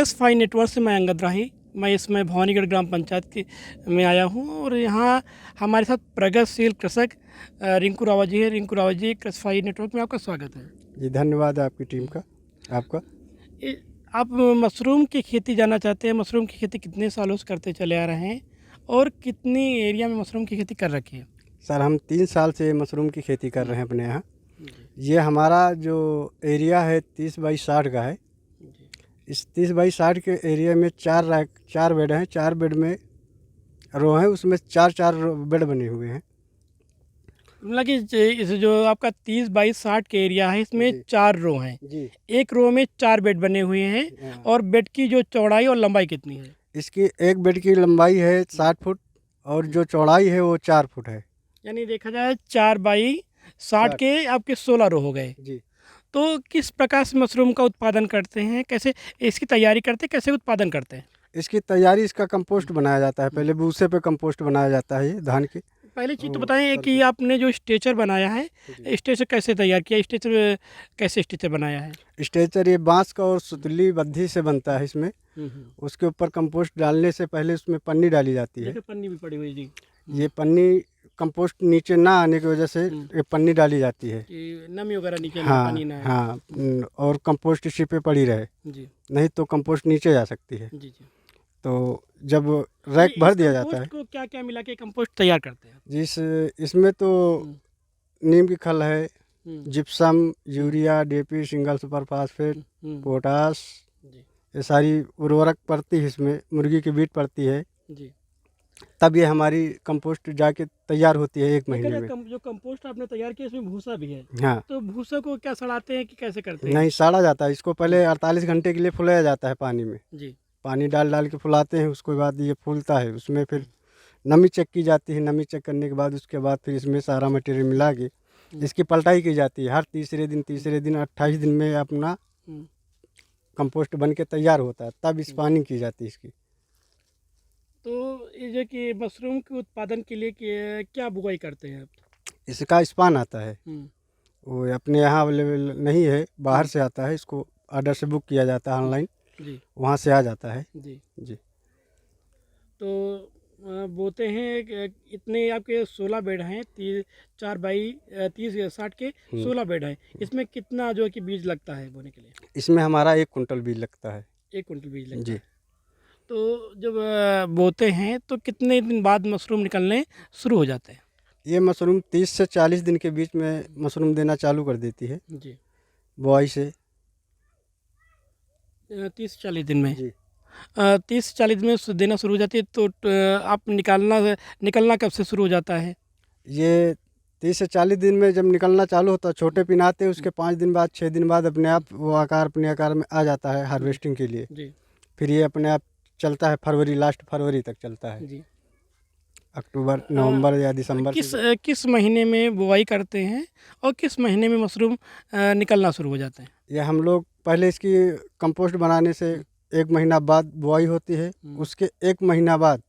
कृषि fine network से मैं अंगद राही। मैं इसमें भवानीगढ़ ग्राम पंचायत की में आया हूँ और यहाँ हमारे साथ प्रगतिशील कृषक रिंकू रावत जी है। रिंकू रावत जी, कृषि फाइन नेटवर्क में आपका स्वागत है जी, धन्यवाद आपकी टीम का, आपका। आप मशरूम की खेती जानना चाहते हैं। मशरूम की खेती कितने सालों से करते चले आ रहे हैं और कितनी एरिया में मशरूम की खेती कर रखी है? सर, हम 3 साल से मशरूम की खेती कर रहे हैं अपने यहाँ। ये हमारा जो एरिया है 30 बाई 60 का है। इस 30 बाई 60 के एरिया में 4 बेड हैं। 4 बेड में रो है, उसमें 4 बेड बने हुए हैं। मतलब कि इस जो आपका 30 बाई 60 के एरिया है, इसमें 4 रो हैं। जी। एक रो में 4 बेड बने हुए हैं। हाँ। और बेड की जो चौड़ाई और लंबाई कितनी है? इसकी एक बेड की लंबाई है 60 फुट और जो चौड़ाई है वो 4 फुट है। यानी देखा जाए 4 बाई 60 के आपके 16 रो हो गए। जी। तो किस प्रकार से मशरूम का उत्पादन करते हैं, कैसे इसकी तैयारी करते हैं, कैसे उत्पादन करते हैं? इसकी तैयारी, इसका कंपोस्ट बनाया जाता है। पहले भूसे पे कंपोस्ट बनाया जाता है ये धान की। पहले चीज़ तो बताएं कि आपने जो स्ट्रेचर बनाया है, स्ट्रेचर कैसे तैयार किया, स्ट्रेचर कैसे स्ट्रेचर बनाया है? स्ट्रेचर ये बांस का और सुतली बद्धी से बनता है। इसमें उसके ऊपर कंपोस्ट डालने से पहले उसमें पन्नी डाली जाती है। पन्नी भी पड़ी हुई जी। ये पन्नी कंपोस्ट नीचे ना आने की वजह से ये पन्नी डाली जाती है कि नमी वगैरह नीचे हाँ पानी ना आए। हाँ, और कंपोस्ट इसी पे पड़ी रहे जी नहीं तो कंपोस्ट नीचे जा सकती है। जी जी। तो जब रैक भर दिया जाता है। को क्या क्या मिला के कंपोस्ट तैयार करते हैं? इसमें तो नीम की खल है, हम्म, gypsum, urea, DAP, single super phosphate, potash, ये सारी उर्वरक पड़ती है। इसमें मुर्गी की बीट पड़ती है। जी। तब ये हमारी कंपोस्ट जाके तैयार होती है 1 महीने में। जो कंपोस्ट आपने तैयार किया इसमें भूसा भी है। हाँ। तो भूसा को क्या सड़ाते हैं कि कैसे करते हैं? नहीं, साड़ा जाता है। इसको पहले 48 घंटे के लिए फुलाया जाता है पानी में। जी। पानी डाल डाल के फुलाते हैं। उसके बाद ये फूलता है। उसमें फिर नमी चेक की जाती है। नमी चेक करने के बाद उसके बाद फिर इसमें सारा मटेरियल मिला के इसकी पलटाई की जाती है। हर तीसरे दिन 28 दिन में अपना कंपोस्ट बन के तैयार होता है। तब इस पानी की जाती है इसकी। तो ये जो कि मशरूम के उत्पादन के लिए क्या बुआई करते हैं आप? इसका स्पान आता है, वो अपने यहाँ अवेलेबल नहीं है, बाहर से आता है। इसको ऑर्डर से बुक किया जाता है ऑनलाइन, जी। वहाँ से आ जाता है। जी जी। तो बोते हैं इतने आपके 16 बेड हैं, 4 बाई 30 60 के 16 बेड हैं। इसमें कितना जो है कि बीज लगता है बोने के लिए? इसमें हमारा 1 कुंटल बीज लगता है। 1 कुंटल बीज लगता जी। है। तो जब बोते हैं तो कितने दिन बाद मशरूम निकलने शुरू हो जाते हैं? ये मशरूम 30 से 40 दिन के बीच में मशरूम देना चालू कर देती है जी। बुआई से। 30-40 दिन में? जी। 30-40 में देना शुरू हो जाती है। तो आप निकलना कब से शुरू हो जाता है? ये 30 से 40 दिन में जब निकलना चालू होता है, छोटे पिनाते उसके 5 दिन बाद 6 दिन बाद अपने आप वो अपने आकार में आ जाता है हार्वेस्टिंग के लिए। जी फिर ये अपने आप चलता है लास्ट फरवरी तक चलता है। जी। अक्टूबर, नवंबर या दिसंबर किस महीने में बुआई करते हैं और किस महीने में मशरूम निकलना शुरू हो जाते हैं? ये हम लोग पहले इसकी कंपोस्ट बनाने से 1 महीना बाद बुआई होती है। उसके 1 महीना बाद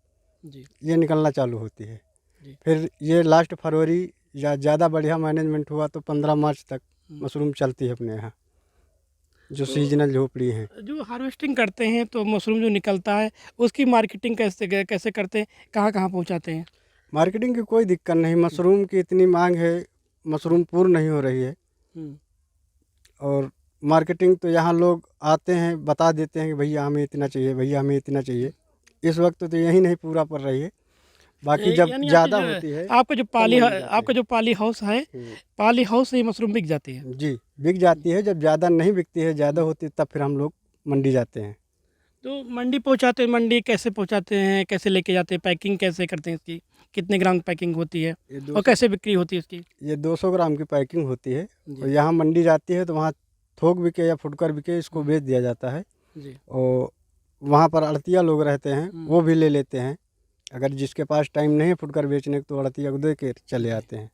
जी ये निकलना चालू होती है। जी। फिर ये लास्ट फरवरी या ज़्यादा बढ़िया मैनेजमेंट हुआ तो 15 मार्च तक मशरूम चलती है अपने यहाँ, जो सीजनल झोपड़ी हैं। जो हार्वेस्टिंग करते हैं तो मशरूम जो निकलता है उसकी मार्केटिंग कैसे करते हैं, कहाँ कहाँ पहुँचाते हैं? मार्केटिंग की कोई दिक्कत नहीं। मशरूम की इतनी मांग है, मशरूम पूर्ण नहीं हो रही है। और मार्केटिंग तो यहाँ लोग आते हैं, बता देते हैं कि भैया हमें इतना चाहिए, भैया हमें इतना चाहिए। इस वक्त तो यही नहीं पूरा पड़ रही है। बाकी जब ज़्यादा होती है आपका जो पाली हाउस है, पाली हाउस से ही मशरूम बिक जाती है? जी, बिक जाती है। जब ज़्यादा नहीं बिकती है, ज़्यादा होती है, तब फिर हम लोग मंडी जाते हैं। तो मंडी पहुंचाते हैं, मंडी कैसे पहुंचाते हैं, कैसे लेके जाते हैं, पैकिंग कैसे करते हैं इसकी, कितने ग्राम पैकिंग होती है और कैसे बिक्री होती है इसकी? ये 200 ग्राम की पैकिंग होती है और यहाँ मंडी जाती है तो वहाँ थोक बिके या फुटकर बिके इसको बेच दिया जाता है। जी। और वहाँ पर अड़तिया लोग रहते हैं, वो भी ले लेते हैं। अगर जिसके पास टाइम नहीं है फुटकर बेचने को तो अड़तिया को दे के चले आते हैं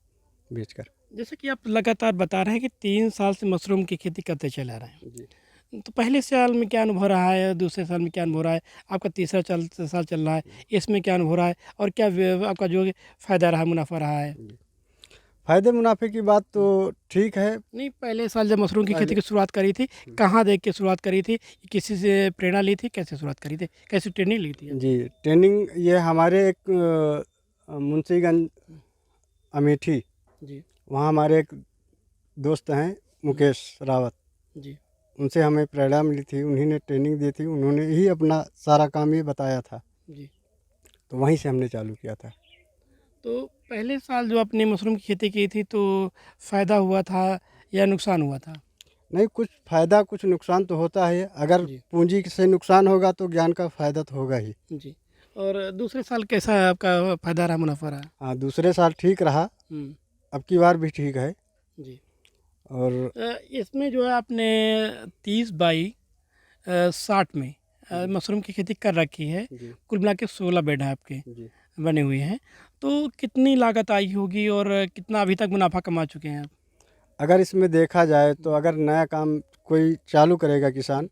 बेचकर। जैसे कि आप लगातार बता रहे हैं कि 3 साल से मशरूम की खेती करते चले आ रहे हैं। जी। तो पहले साल में क्या अनुभव रहा है, दूसरे साल में क्या अनुभव रहा है, आपका तीसरा साल चल रहा है, इसमें क्या अनुभव रहा है और क्या आपका जो फ़ायदा रहा, मुनाफा रहा है? फ़ायदे मुनाफे की बात तो ठीक है। नहीं, पहले साल जब मशरूम की खेती पहले- की शुरुआत करी थी, कहाँ देख के शुरुआत करी थी? किसी से प्रेरणा ली थी? कैसे शुरुआत करी थी? कैसी ट्रेनिंग ली थी? जी, ट्रेनिंग ये हमारे एक मुंशीगंज अमेठी, जी, वहाँ हमारे एक दोस्त हैं मुकेश रावत, जी, उनसे हमें प्रेरणा मिली थी, उन्हीं ने ट्रेनिंग दी थी, उन्होंने ही अपना सारा काम ये बताया था, जी। तो वहीं से हमने चालू किया था। तो पहले साल जो आपने मशरूम की खेती की थी, तो फ़ायदा हुआ था या नुकसान हुआ था? नहीं, कुछ फ़ायदा कुछ नुकसान तो होता है, अगर जी, पूंजी से नुकसान होगा तो ज्ञान का फ़ायदा तो होगा ही। जी। और दूसरे साल कैसा आपका फ़ायदा रहा, मुनाफ़ा रहा? हाँ, दूसरे साल ठीक रहा, हुँ, अब की बार भी ठीक है। जी। और इसमें जो है आपने 30 बाई 60 में मशरूम की खेती कर रखी है। जी कुल मिला के 16 बेड हैं आपके जी बने हुए हैं। तो कितनी लागत आई होगी और कितना अभी तक मुनाफ़ा कमा चुके हैं आप? अगर इसमें देखा जाए तो अगर नया काम कोई चालू करेगा किसान,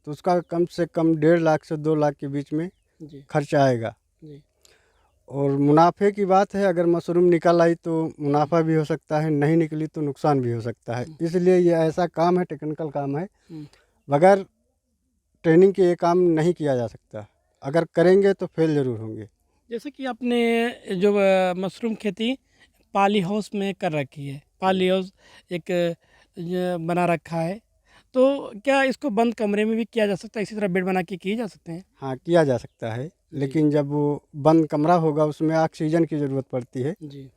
तो उसका कम से कम 1.5 लाख से 2 लाख के बीच में जी, खर्चा आएगा। जी, और मुनाफे की बात है, अगर मशरूम निकल आई तो मुनाफा भी हो सकता है, नहीं निकली तो नुकसान भी हो सकता है। इसलिए ये ऐसा काम है, टेक्निकल काम है, हुँ। बगैर ट्रेनिंग के ये काम नहीं किया जा सकता। अगर करेंगे तो फेल ज़रूर होंगे। जैसे कि आपने जो मशरूम खेती पाली हाउस में कर रखी है, पाली हाउस एक बना रखा है, तो क्या इसको बंद कमरे में भी किया जा सकता है? इसी तरह बेड बना के किए जा सकते हैं? हाँ, किया जा सकता है, जी, लेकिन जब वो बंद कमरा होगा उसमें ऑक्सीजन की ज़रूरत पड़ती है जी,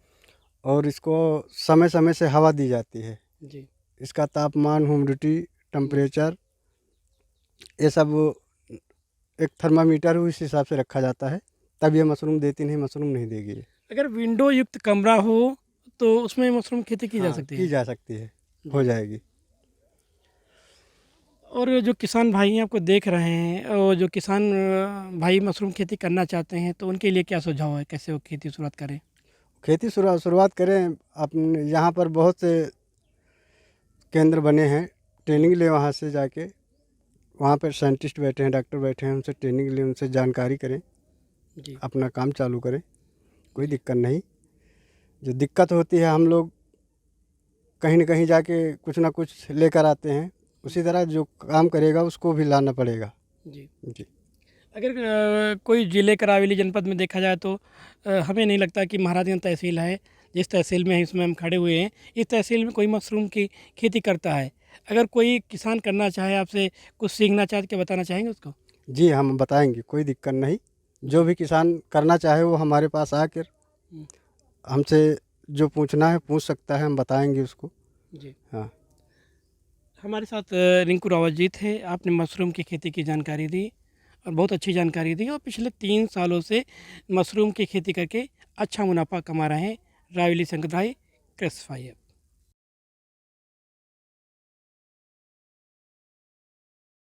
और इसको समय समय से हवा दी जाती है। जी, इसका तापमान, ह्यूमिडिटी, टेम्परेचर, ये सब एक थर्मामीटर उस हिसाब से रखा जाता है, तब ये मशरूम देती नहीं, मशरूम नहीं देगी ये। अगर विंडो युक्त कमरा हो तो उसमें मशरूम खेती की जा हाँ, सकती की है? जा सकती है, हो जी। जाएगी। और जो किसान भाई आपको देख रहे हैं, और जो किसान भाई मशरूम खेती करना चाहते हैं, तो उनके लिए क्या सुझाव है, कैसे वो खेती शुरुआत करें? खेती शुरुआत करें, अपने यहाँ पर बहुत से केंद्र बने हैं, ट्रेनिंग लें वहाँ से जाके, वहाँ पर साइंटिस्ट बैठे हैं, डॉक्टर बैठे हैं, उनसे ट्रेनिंग लें, उनसे जानकारी करें, जी, अपना काम चालू करें, कोई जी, दिक्कत नहीं। जो दिक्कत होती है हम लोग कहीं न कहीं जाके कुछ ना कुछ लेकर आते हैं, उसी तरह जो काम करेगा उसको भी लाना पड़ेगा। जी। जी। अगर कोई ज़िले करावेली जनपद में देखा जाए तो हमें नहीं लगता कि महाराजगंज तहसील है, जिस तहसील में इसमें हम खड़े हुए हैं, इस तहसील में कोई मशरूम की खेती करता है। अगर कोई किसान करना चाहे, आपसे कुछ सीखना चाहे, तो क्या बताना चाहेंगे उसको? जी, हम बताएँगे, कोई दिक्कत नहीं। जो भी किसान करना चाहे वो हमारे पास आकर हुँ, हमसे जो पूछना है पूछ सकता है, हम बताएँगे उसको। जी। हाँ। हमारे साथ रिंकू रावत जी थे। आपने मशरूम की खेती की जानकारी दी और बहुत अच्छी जानकारी दी, और पिछले 3 सालों से मशरूम की खेती करके अच्छा मुनाफा कमा रहे हैं रावेली संगत भाई कृषि फाइव।